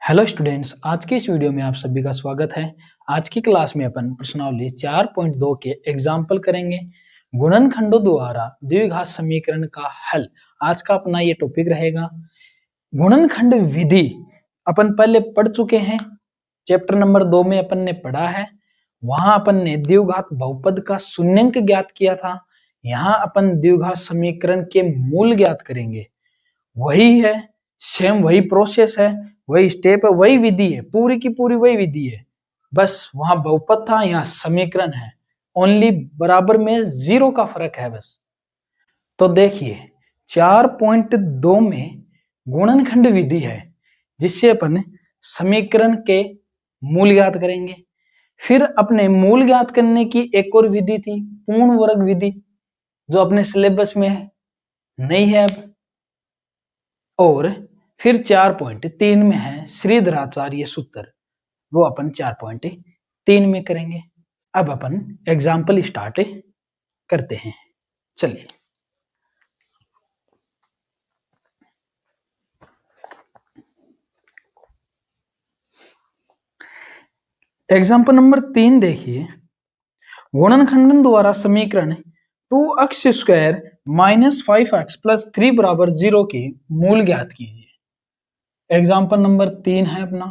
Hello students, आज की इस वीडियो में आप सभी का स्वागत है। आज की क्लास में अपन प्रश्नावली 4.2 के एग्जाम्पल करेंगे। गुणनखंडों द्वारा द्विघात समीकरण का हल आज का अपना ये टॉपिक रहेगा। गुणनखंड विधि अपन पहले पढ़ चुके हैं, चैप्टर नंबर 2 में अपन ने पढ़ा है। वहां अपन ने द्विघात बहुपद का शून्यंक ज्ञात किया था। यहाँ अपन द्विघात समीकरण के मूल ज्ञात करेंगे। वही है, सेम वही प्रोसेस है, वही स्टेप है, वही विधि है, पूरी की पूरी वही विधि है। बस वहां बहुपद था, यहाँ समीकरण है। ओनली बराबर में 0 का फर्क है बस। तो देखिए 4.2 में गुणनखंड विधि है, जिससे अपन समीकरण के मूल ज्ञात करेंगे। फिर अपने मूल ज्ञात करने की एक और विधि थी, पूर्ण वर्ग विधि, जो अपने सिलेबस में नहीं है अब। और फिर 4.3 में है श्रीधराचार्य सूत्र, वो अपन 4.3 में करेंगे। अब अपन एग्जाम्पल स्टार्ट करते हैं। चलिए, एग्जाम्पल नंबर 3 देखिए। गुणनखंडन द्वारा समीकरण 2x² - 5x + 3 बराबर 0 के मूल ज्ञात कीजिए। एग्जाम्पल नंबर 3 है अपना।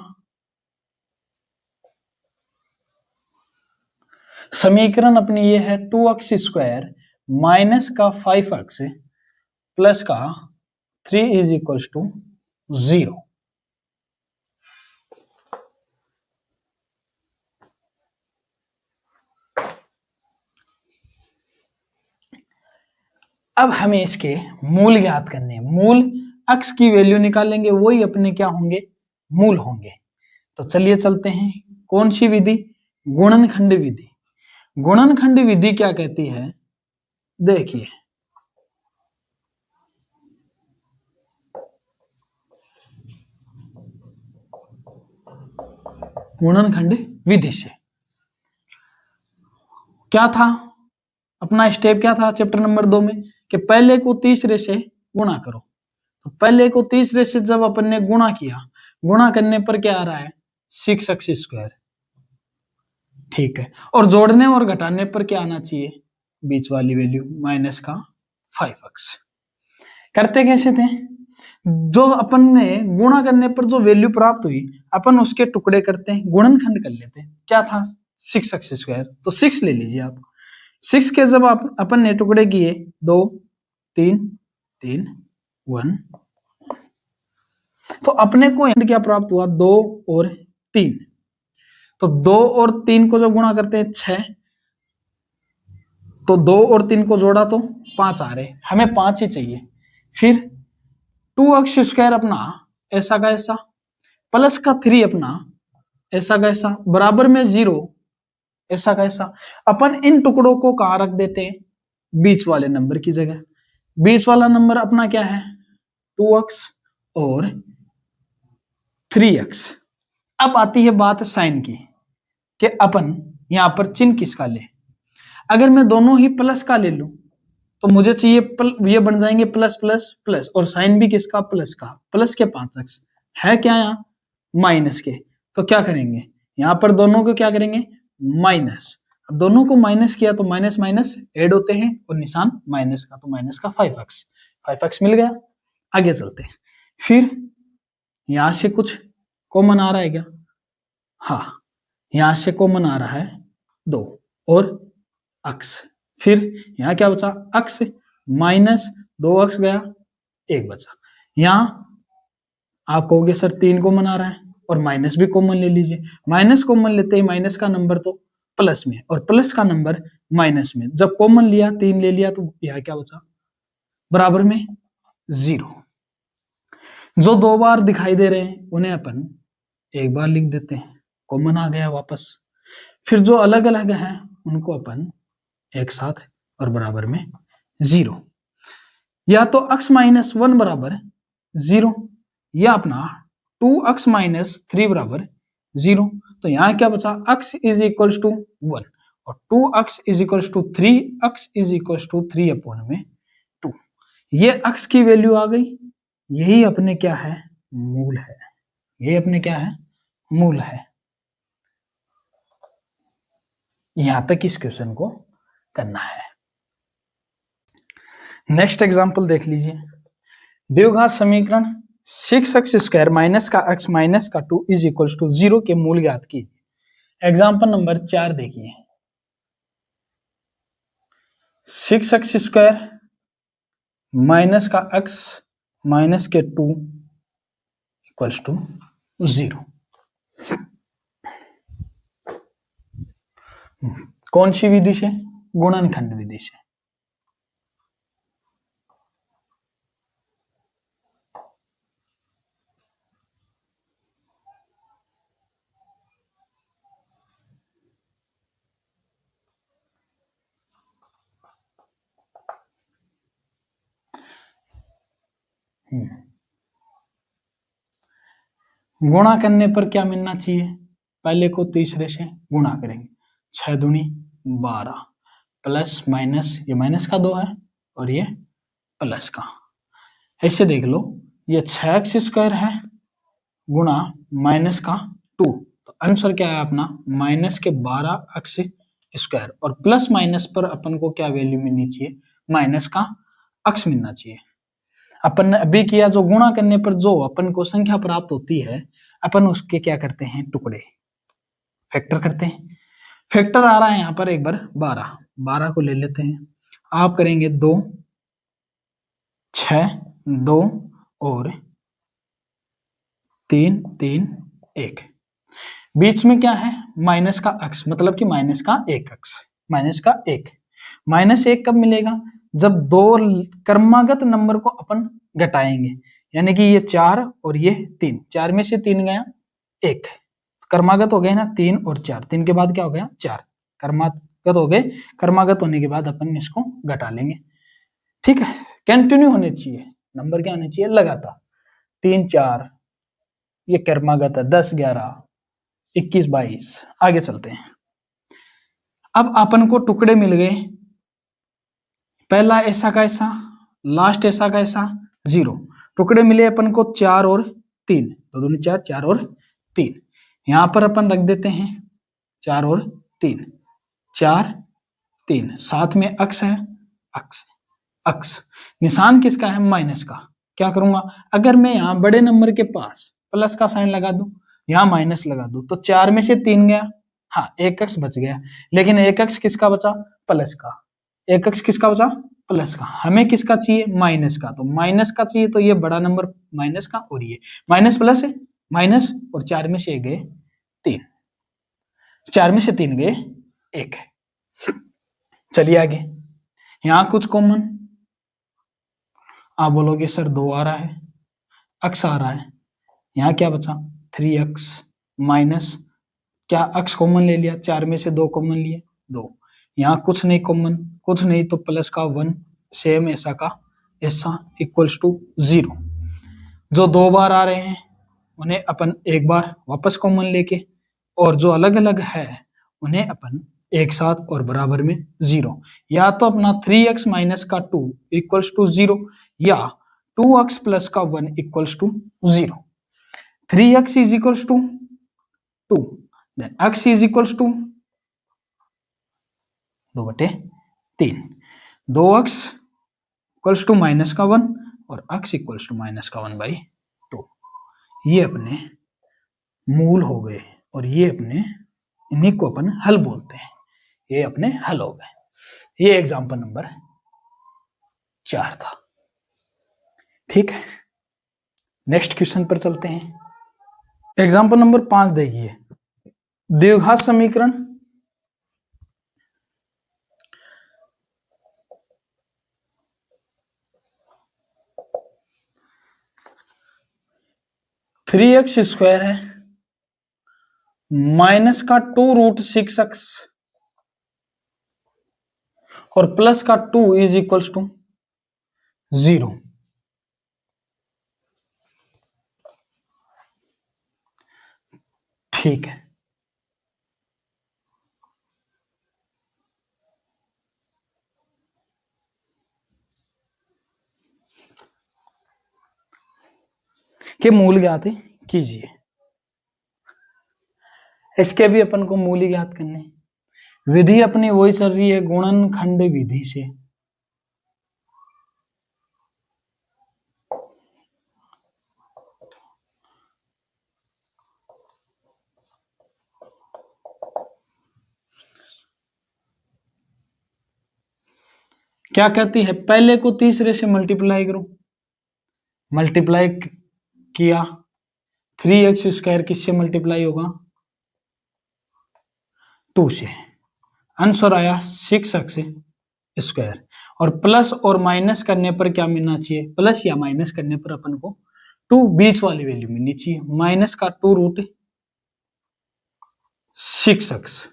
समीकरण अपनी ये है 2x² माइनस का 5x प्लस का 3 = 0। अब हमें इसके मूल ज्ञात करने हैं। मूल x की वैल्यू निकालेंगे, वही अपने क्या होंगे, मूल होंगे। तो चलिए चलते हैं। कौन सी विधि? गुणनखंड विधि। गुणनखंड विधि क्या कहती है, देखिए। गुणनखंड विधि से क्या था अपना स्टेप, क्या था चैप्टर नंबर 2 में, कि पहले को तीसरे से गुणा करो। तो पहले को तीसरे से जब अपन ने गुणा किया, गुणा करने पर क्या आ रहा है, 6x²। ठीक है, और जोड़ने और घटाने पर क्या आना चाहिए, बीच वाली वैल्यू माइनस का 5x। करते कैसे थे, जो अपन ने गुणा करने पर जो वैल्यू प्राप्त हुई, अपन उसके टुकड़े करते हैं, गुणनखंड कर लेते हैं। क्या था 6x², तो 6 ले लीजिए आप। 6 के जब आप अपन ने टुकड़े किए, 2 3 3 1, तो अपने को एंड क्या प्राप्त हुआ, 2 और 3। तो 2 और 3 को जब गुणा करते हैं 6, तो 2 और 3 को जोड़ा तो 5 आ रहे, हमें 5 ही चाहिए। फिर 2x² अपना ऐसा का ऐसा, प्लस का 3 अपना ऐसा का ऐसा, बराबर में 0 ऐसा का ऐसा। अपन इन टुकड़ों को कहां रख देते हैं, बीच वाले नंबर की जगह। बीच वाला नंबर अपना क्या है, 2x और 3x। अब आती है बात साइन की, कि अपन यहां पर चिन्ह किसका ले। अगर मैं दोनों ही प्लस का ले लूं, तो मुझे चाहिए ये बन जाएंगे प्लस प्लस प्लस, और साइन भी किसका, प्लस का। प्लस के 5x है क्या, यहाँ माइनस के। तो क्या करेंगे, यहाँ पर दोनों को क्या करेंगे, माइनस। अब दोनों को माइनस किया तो माइनस माइनस ऐड होते हैं, और निशान माइनस का, तो माइनस का 5x मिल गया। आगे चलते हैं। फिर यहां से कुछ कॉमन आ रहा है क्या, हाँ, यहां से कॉमन आ रहा है 2 और x। फिर यहां क्या बचा, x माइनस 2x गया, 1 बचा। यहां आप कहोगे सर 3 कॉमन आ रहा है, और माइनस भी कॉमन ले लीजिए। माइनस कॉमन लेते ही माइनस का नंबर तो प्लस में, और प्लस का नंबर माइनस में। जब कॉमन लिया, 3 ले लिया, तो यह क्या बचा, बराबर में 0। जो 2 बार दिखाई दे रहे हैं, उन्हें अपन 1 बार लिख देते हैं, कॉमन आ गया वापस। फिर जो अलग अलग है, उनको अपन एक साथ और बराबर में 0। या तो x - 1 बराबर 0, या अपना 2x - 3 बराबर 0। तो यहां क्या बचा, x = 1 और 2x = 3, x = 3/2। ये x की वैल्यू आ गई, यही अपने क्या है, मूल है। ये अपने क्या है, मूल है। यहां तक इस क्वेश्चन को करना है। नेक्स्ट एग्जांपल देख लीजिए। द्विघात समीकरण 6x² माइनस का x माइनस का 2 इज इक्वल टू 0 के मूल ज्ञात कीजिए। एग्जांपल नंबर 4 देखिए। 6x² माइनस का x माइनस के 2 इक्वल्स टू 0। कौन सी विधि से? गुणनखंड विधि से। गुणा करने पर क्या मिलना चाहिए? पहले को तीसरे से गुणा करेंगे। 6 दूनी 12 प्लस माइनस, ये माइनस का 2 है और ये प्लस का। ऐसे देख लो, ये 6x² है गुणा माइनस का 2, तो आंसर क्या है अपना माइनस के 12x² और प्लस माइनस पर अपन को क्या वैल्यू मिलनी चाहिए? माइनस का x मिलना चाहिए। अपन ने अभी किया जो गुणा करने पर जो अपन को संख्या प्राप्त होती है, अपन उसके क्या करते हैं? टुकड़े, फैक्टर करते हैं। फैक्टर आ रहा है यहाँ पर एक बार 12 को ले लेते हैं। आप करेंगे 2 6 2 और 3 3 1। बीच में क्या है? माइनस का x, मतलब कि माइनस का 1x, माइनस का 1। माइनस 1 कब मिलेगा? जब दो क्रमागत नंबर को अपन घटाएंगे, यानी कि ये 4 और ये 3, 4 में से 3 गया 1, क्रमागत हो गए ना 3 और 4, 3 के बाद क्या हो गया? 4 क्रमागत हो गए। क्रमागत होने के बाद अपन इसको घटा लेंगे। ठीक है, कंटिन्यू होने चाहिए नंबर, क्या होने चाहिए? लगातार। 3 4 ये क्रमागत है, 10 11 21 22। आगे चलते हैं। अब अपन को टुकड़े मिल गए, पहला ऐसा का ऐसा, लास्ट ऐसा का ऐसा 0। टुकड़े मिले अपन को 4 और 3, 2 दूनी 4, 4 और 3। यहां पर अपन रख देते हैं 4 और 3, 4 3, साथ में अक्स है, अक्स अक्स। निशान किसका है? माइनस का। क्या करूंगा? अगर मैं यहाँ बड़े नंबर के पास प्लस का साइन लगा दूं, यहाँ माइनस लगा दूं, तो 4 में से 3 गया, हाँ 1x बच गया, लेकिन 1x किसका बचा? प्लस का। 1x किसका बचा? प्लस का। हमें किसका चाहिए? माइनस का। तो माइनस का चाहिए, तो ये बड़ा नंबर माइनस का, और ये माइनस प्लस है, माइनस, और 4 में से गए 3, 4 में से 3 गए 1। चलिए आगे। यहां कुछ कॉमन, आप बोलोगे सर 2 आ रहा है, x आ रहा है, यहाँ क्या बचा? 3x माइनस, क्या x कॉमन ले लिया, 4 में से 2 कॉमन लिए 2। यहाँ कुछ नहीं कॉमन, कुछ नहीं, तो प्लस का 1, सेम ऐसा का ऐसा इक्वल्स टू 0। जो 2 बार आ रहे हैं उन्हें अपन एक बार वापस कॉमन लेके, और जो अलग अलग है उन्हें अपन एक साथ और बराबर में 0। या तो अपना 3x माइनस का 2 इक्वल्स टू 0, या 2x प्लस का 1 equals to 0। 3x is equals to 2, then x is equals to 2/3, 2x equals to minus का 1 और x इक्वल्स टू माइनस का 1/2। ये अपने मूल हो गए, और ये अपने, इन्हीं को अपन हल बोलते हैं। ये अपने हल हो गए। ये एग्जांपल नंबर 4 था। ठीक है, नेक्स्ट क्वेश्चन पर चलते हैं। एग्जांपल नंबर 5 देखिए। द्विघात समीकरण 3x² है माइनस का 2√6x और प्लस का 2 इज इक्वल्स टू 0। ठीक है, के मूल ज्ञात कीजिए। इसके भी अपन को मूल्य ज्ञात करने। विधि अपनी वही चल रही है, गुणनखंड विधि से। क्या कहती है, पहले को तीसरे से मल्टीप्लाई करो। मल्टीप्लाई किया, 3x² किससे मल्टीप्लाई होगा, 2 से। आंसर आया 6x²। और प्लस और माइनस करने पर क्या मिलना चाहिए, प्लस या माइनस करने पर अपन को 2 बीच वाली वैल्यू मिलनी चाहिए। माइनस का 2√6x,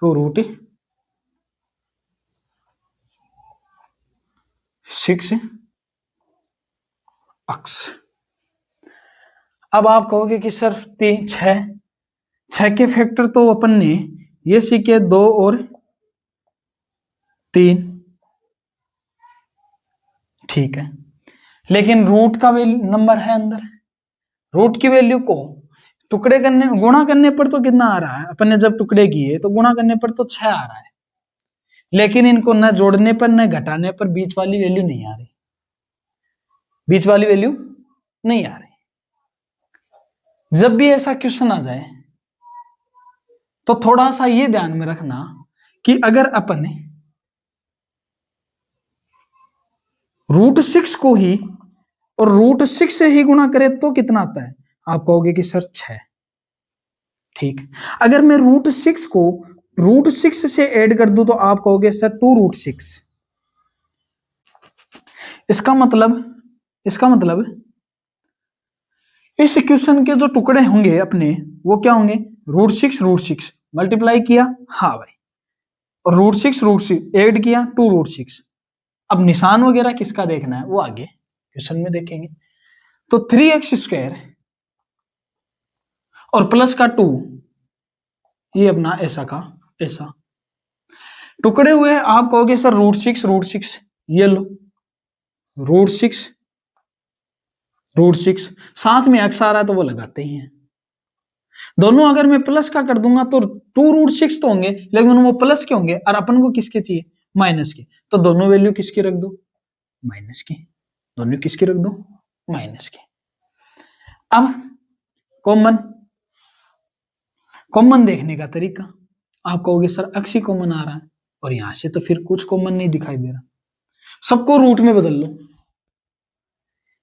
2√6x। अब आप कहोगे कि सर 6 के फैक्टर तो अपन ने ये सीखे 2 और 3, ठीक है, लेकिन रूट का नंबर है अंदर। रूट की वैल्यू को टुकड़े करने, गुणा करने पर तो कितना आ रहा है, अपन ने जब टुकड़े किए तो गुणा करने पर तो 6 आ रहा है, लेकिन इनको न जोड़ने पर न घटाने पर बीच वाली वैल्यू नहीं आ रही, बीच वाली वैल्यू नहीं आ रही। जब भी ऐसा क्वेश्चन आ जाए तो थोड़ा सा ये ध्यान में रखना कि अगर अपन √6 को ही और √6 से ही गुणा करें तो कितना आता है, आप कहोगे कि सर 6, ठीक। अगर मैं √6 को √6 से ऐड कर दूं तो आप कहोगे सर 2√6। इसका मतलब इस इक्वेशन के जो टुकड़े होंगे अपने वो क्या होंगे, √6 मल्टीप्लाई किया, हाँ भाई, और √6 ऐड किया 2√6। अब निशान वगैरह किसका देखना है वो आगे क्वेश्चन में देखेंगे। तो 3x² और प्लस का 2, ये अपना ऐसा का ऐसा टुकड़े हुए। आप कहोगे सर √6, ये लो √6, साथ में x आ रहा है तो वो लगाते ही हैं। दोनों अगर मैं प्लस का कर दूंगा तो 2√6 तो होंगे, लेकिन वो प्लस के होंगे और अपन को किसके चाहिए, माइनस के। तो दोनों वैल्यू किसकी रख दो, माइनस की। दोनों किसकी रख दो, माइनस की। अब कॉमन देखने का तरीका, आप कहोगे सर x ही कॉमन आ रहा है और यहां से तो फिर कुछ कॉमन नहीं दिखाई दे रहा, सबको रूट में बदल लो।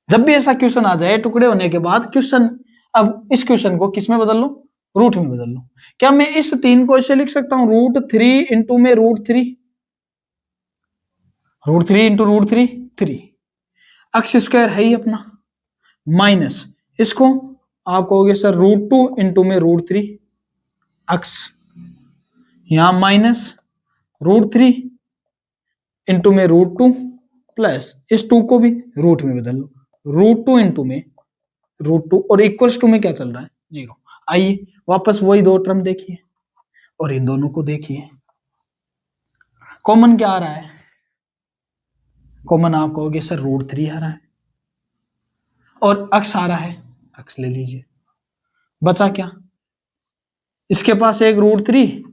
जब भी ऐसा क्वेश्चन आ जाए टुकड़े होने के बाद क्वेश्चन, अब इस क्वेश्चन को किस में बदल लो, रूट में बदल लो। क्या मैं इस 3 को ऐसे लिख सकता हूं, √3 इंटू में √3, √3 इंटू √3, 3 x² है ही अपना, माइनस इसको आप कहोगे सर √2 इंटू में √3 x, यहां माइनस √3 इंटू में √2 प्लस इस 2 को भी रूट में बदल लो, √2 इंटू में √2 और इक्वल्स टू में क्या चल रहा है, 0। आइए वापस वही दो टर्म देखिए और इन दोनों को देखिए, कॉमन क्या आ रहा है, कॉमन आप कहोगे सर √3 आ रहा है और x आ रहा है, x ले लीजिए। बचा क्या, इसके पास एक √3,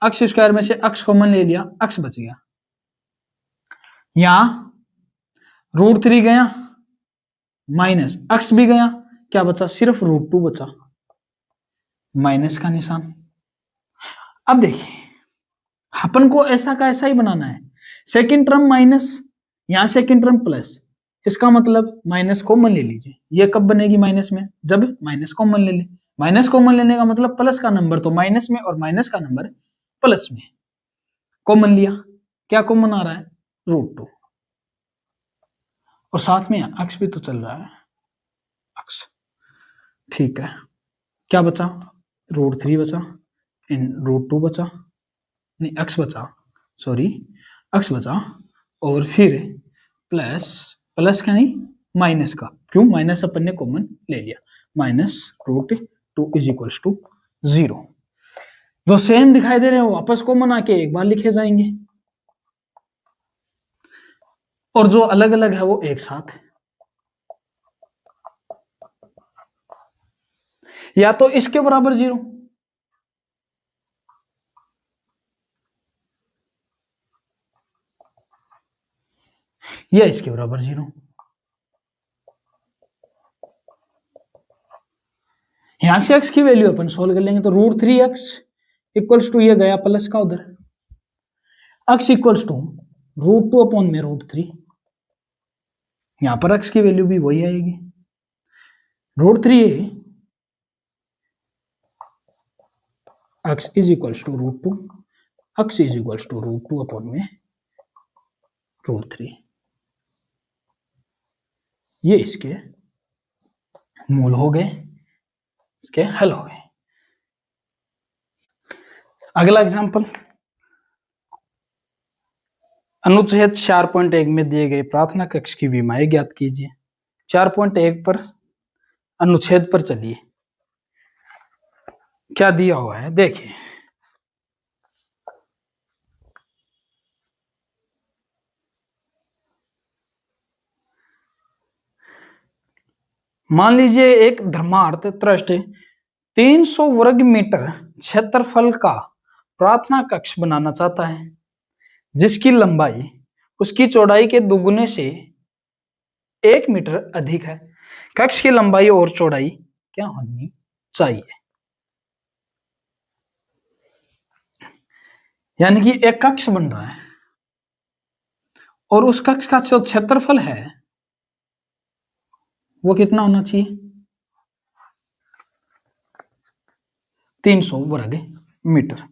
x² में से x कॉमन ले लिया, x बच गया। यहां √3 गया माइनस x भी गया, क्या बचा, सिर्फ √2 बचा, माइनस का निशान। अब देखिए अपन को ऐसा का ऐसा ही बनाना है, सेकंड टर्म माइनस, यहां सेकंड टर्म प्लस, इसका मतलब माइनस कॉमन ले लीजिए। ये कब बनेगी माइनस में, जब माइनस कॉमन ले ले। माइनस कॉमन लेने का मतलब प्लस का नंबर तो माइनस में और माइनस का नंबर प्लस में। कॉमन लिया, क्या कॉमन आ रहा है, √2 और साथ में x भी तो चल रहा है, x, ठीक है। क्या बचा, √3 बचा, √2 बचा, नहीं x बचा, सॉरी x बचा, और फिर प्लस का नहीं माइनस का, क्यों, माइनस अपन ने कॉमन ले लिया, माइनस √2 इज इक्वल्स टू 0। जो सेम दिखाई दे रहे हैं वापस कॉमन आके एक बार लिखे जाएंगे और जो अलग अलग है वो एक साथ, या तो इसके बराबर 0 या इसके बराबर 0। यहां से x की वैल्यू अपन सोल्व कर लेंगे, तो √3x इक्वल्स टू ये गया प्लस का उधर, x इक्वल्स टू √2 अपॉन में √3। यहां पर x की वैल्यू भी वही आएगी, √3 x is equals to √2, x is equals to √2 upon में √3। ये इसके मूल हो गए, इसके हल हो गए। अगला एग्जांपल, अनुच्छेद 4.1 में दिए गए प्रार्थना कक्ष की विमाएं ज्ञात कीजिए। 4.1 पर अनुच्छेद पर चलिए, क्या दिया हुआ है देखिए। मान लीजिए एक धर्मार्थ ट्रस्ट 300 वर्ग मीटर क्षेत्रफल का प्रार्थना कक्ष बनाना चाहता है, जिसकी लंबाई उसकी चौड़ाई के दुगुने से 1 मीटर अधिक है। कक्ष की लंबाई और चौड़ाई क्या होनी चाहिए? यानी कि एक कक्ष बन रहा है और उस कक्ष का जो क्षेत्रफल है वो कितना होना चाहिए? 300 वर्ग मीटर।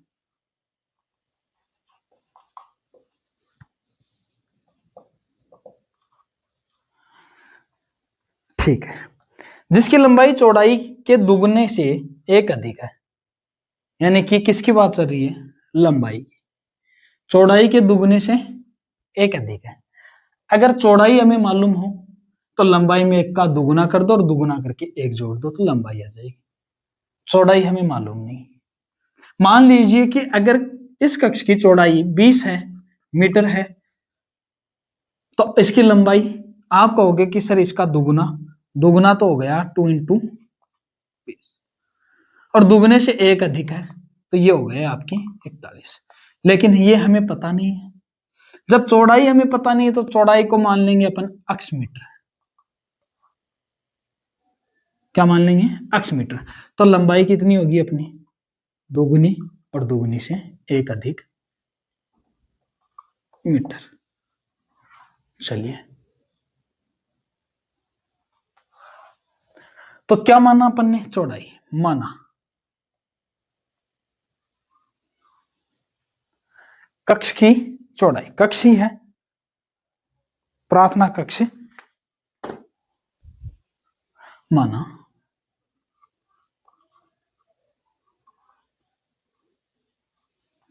ठीक है, जिसकी लंबाई चौड़ाई के दुगने से एक अधिक है। यानी कि किसकी बात चल रही है? लंबाई। चौड़ाई के दुगने से एक अधिक है। अगर चौड़ाई हमें मालूम हो तो लंबाई में एक का दुगुना कर दो और दुगुना करके एक जोड़ दो तो लंबाई आ जाएगी। चौड़ाई हमें मालूम नहीं। मान लीजिए कि अगर इस कक्ष की चौड़ाई 20 है मीटर है, तो इसकी लंबाई आप कहोगे कि सर इसका दुगुना, दुगुना तो हो गया 2 इंटू 20 और दुगने से एक अधिक है तो ये हो गए आपकी 41। लेकिन ये हमें पता नहीं है। जब चौड़ाई हमें पता नहीं है तो चौड़ाई को मान लेंगे अपन अक्ष मीटर। क्या मान लेंगे? अक्ष मीटर। तो लंबाई कितनी होगी अपनी? दोगुनी और दोगुनी से एक अधिक मीटर। चलिए, तो क्या माना अपन ने? चौड़ाई माना। कक्ष की चौड़ाई, कक्ष ही है, प्रार्थना कक्ष माना।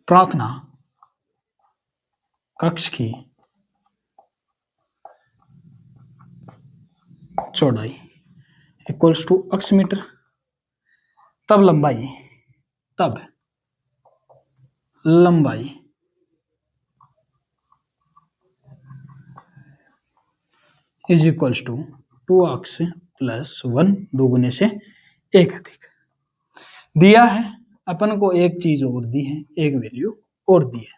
प्रार्थना कक्ष की चौड़ाई इक्वल्स टू अक्ष मीटर। तब लंबाई, तब लंबाई is equals to 2x plus 1 दोगुने से एक अधिक। दिया है अपन को, एक चीज और दी है, एक वैल्यू और दी है।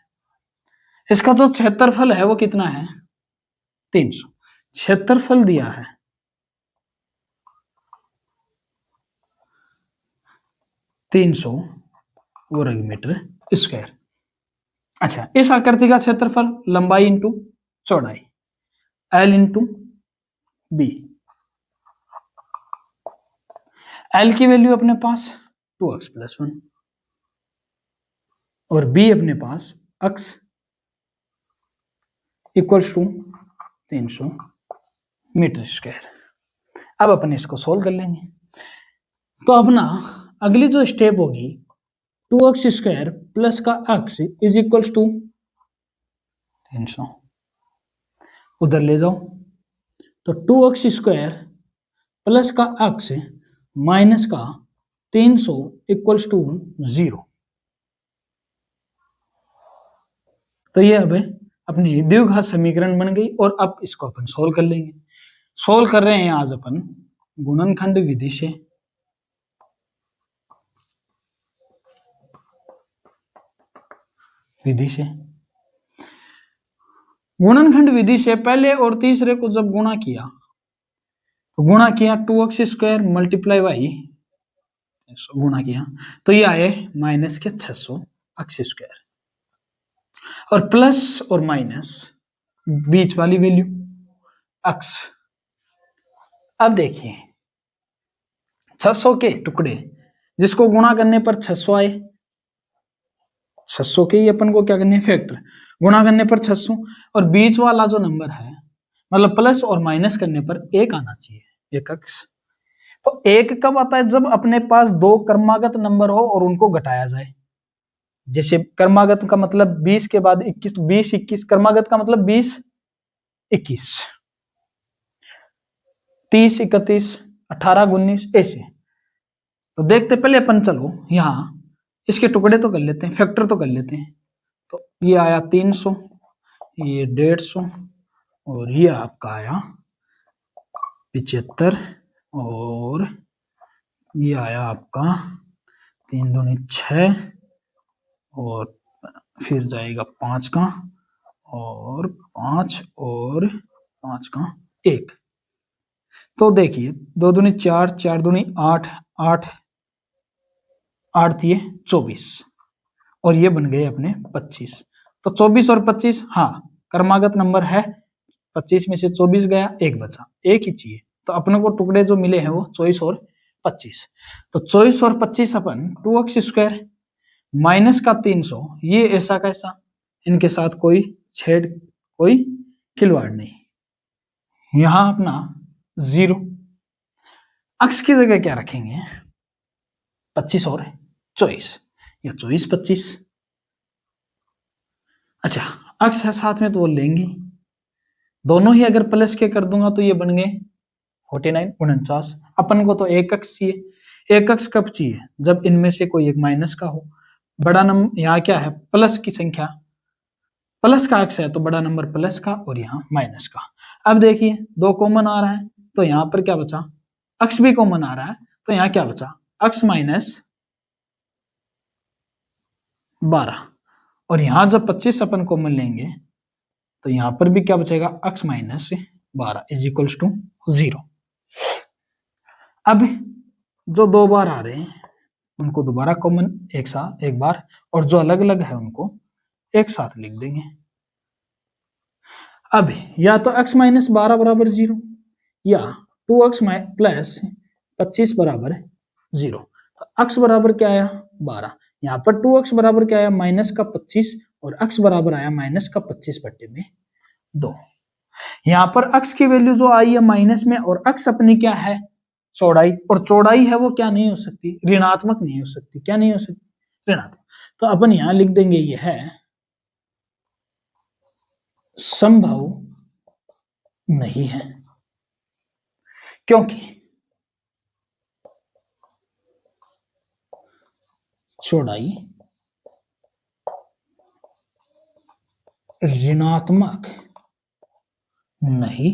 इसका जो क्षेत्रफल है वो कितना है? 300। क्षेत्रफल दिया है 300 वर्ग मीटर स्क्वायर। अच्छा, इस आकृति का क्षेत्रफल लंबाई इंटू चौड़ाई, एल इंटू बी। एल की वैल्यू अपने पास 2x प्लस 1 और बी अपने पास x equals to 300 metre square. अब अपन इसको सोल्व कर लेंगे। तो अपना अगली जो स्टेप होगी 2x स्क्वायर प्लस का x इज इक्वल्स टू 300, उधर ले जाओ तो 2x स्क्वायर प्लस का x माइनस का 300 इक्वल्स टू 0। तो ये अब अपनी द्विघात समीकरण बन गई और अब इसको अपन सोल्व कर लेंगे। सोल्व कर रहे हैं आज अपन गुणनखंड विधि से। विधि से गुणनखंड विधि से पहले और तीसरे को जब गुणा किया तो गुणा किया 2x² मल्टीप्लाई बाई गुणा किया तो ये आए माइनस के 600x², और प्लस और माइनस बीच वाली वैल्यू x। अब देखिए 600 के टुकड़े जिसको गुणा करने पर 600 आए, 600 के ही अपन को क्या करने हैं फैक्टर, गुणा करने पर 600, और बीच वाला जो नंबर है मतलब प्लस और माइनस करने पर 1 आना चाहिए, 1x। तो 1 कब आता है, जब अपने पास दो क्रमागत नंबर हो और उनको घटाया जाए। जैसे क्रमागत का मतलब 20 के बाद 21, 20 21, क्रमागत का मतलब 20 21, 30 31, 18 19 ऐसे। तो देखते पहले अपन, चलो यहां इसके टुकड़े तो कर लेते हैं, फैक्टर तो कर लेते हैं। तो ये आया 300, ये 150, और ये आपका आया 75, और ये आया आपका 3 दूनी 6, और फिर जाएगा 5 का, और 5, और 5 का 1। तो देखिए 2 दूनी 4, 4 दूनी 8, 8 8 ये 24, और ये बन गए अपने 25। तो 24 और 25, हाँ क्रमागत नंबर है, 25 में से 24 गया, 1 बचा, 1 ही चाहिए। तो अपने को टुकड़े जो मिले हैं वो 24 और 25। तो 24 और 25 अपन 2x² माइनस का 300, ये ऐसा कैसा, इनके साथ कोई कोई खिलवाड़ नहीं, यहां अपना 0। x की जगह क्या रखेंगे, 25 और 24, या 24 25। अच्छा x है साथ में तो वो लेंगे, दोनों ही अगर प्लस के कर दूंगा तो ये बन गए 49 49। अपन को तो 1x चाहिए, 1x कब चाहिए, जब इनमें से कोई एक माइनस का हो। बड़ा नंबर यहाँ क्या है, प्लस की संख्या, प्लस का x है तो बड़ा नंबर प्लस का, और यहाँ माइनस का। अब देखिए 2 कॉमन आ रहा है तो यहाँ पर क्या बचा, x भी कॉमन आ रहा है तो यहाँ क्या बचा, x माइनस 12, और यहाँ जब 25 अपन कॉमन लेंगे तो यहाँ पर भी क्या बचेगा, x minus 12 is equals to 0। अब जो 2 बार आ रहे हैं उनको दोबारा कॉमन एक बार, और जो अलग अलग है उनको एक साथ लिख देंगे। अब या तो x माइनस 12 बराबर 0, या 2x प्लस 25 बराबर 0। तो x बराबर क्या आया 12, यहाँ पर 2x बराबर क्या आया माइनस का 25, और x बराबर आया माइनस का 25/2। यहाँ पर x की वैल्यू जो आई है माइनस में, और x अपनी क्या है चौड़ाई, और चौड़ाई है वो क्या नहीं हो सकती, ऋणात्मक नहीं हो सकती, क्या नहीं हो सकती, ऋणात्मक। तो अपन यहां लिख देंगे ये है संभव नहीं है, क्योंकि चौड़ाई ऋणात्मक नहीं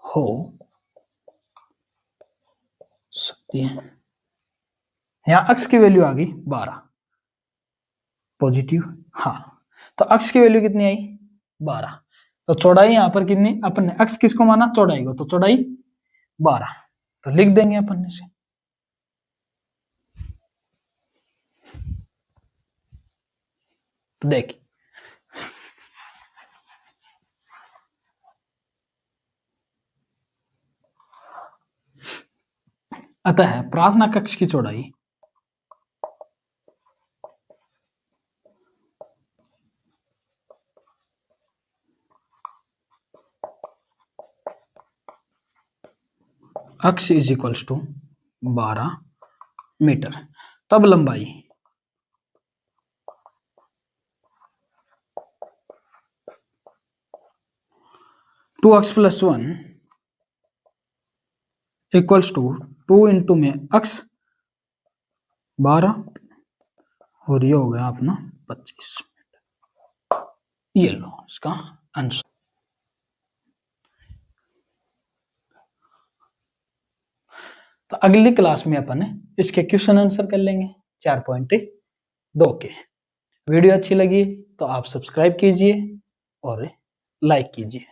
हो सकती है। यहां x की वैल्यू आ गई 12 पॉजिटिव, हाँ तो x की वैल्यू कितनी आई 12। तो चौड़ाई यहां पर कितनी, अपन ने x किसको माना चौड़ाई को, तो चौड़ाई 12, तो लिख देंगे अपन इसे। तो देखिए अतः प्रार्थना कक्ष की चौड़ाई x is equals to 12 metre. तब लंबाई 2x plus 1 equals to 2 into में x 12, और ये हो गया अपना 25। ये लो इसका आंसर। तो अगली क्लास में अपन इसके क्वेश्चन आंसर कर लेंगे 4.2 के। वीडियो अच्छी लगी तो आप सब्सक्राइब कीजिए और लाइक कीजिए।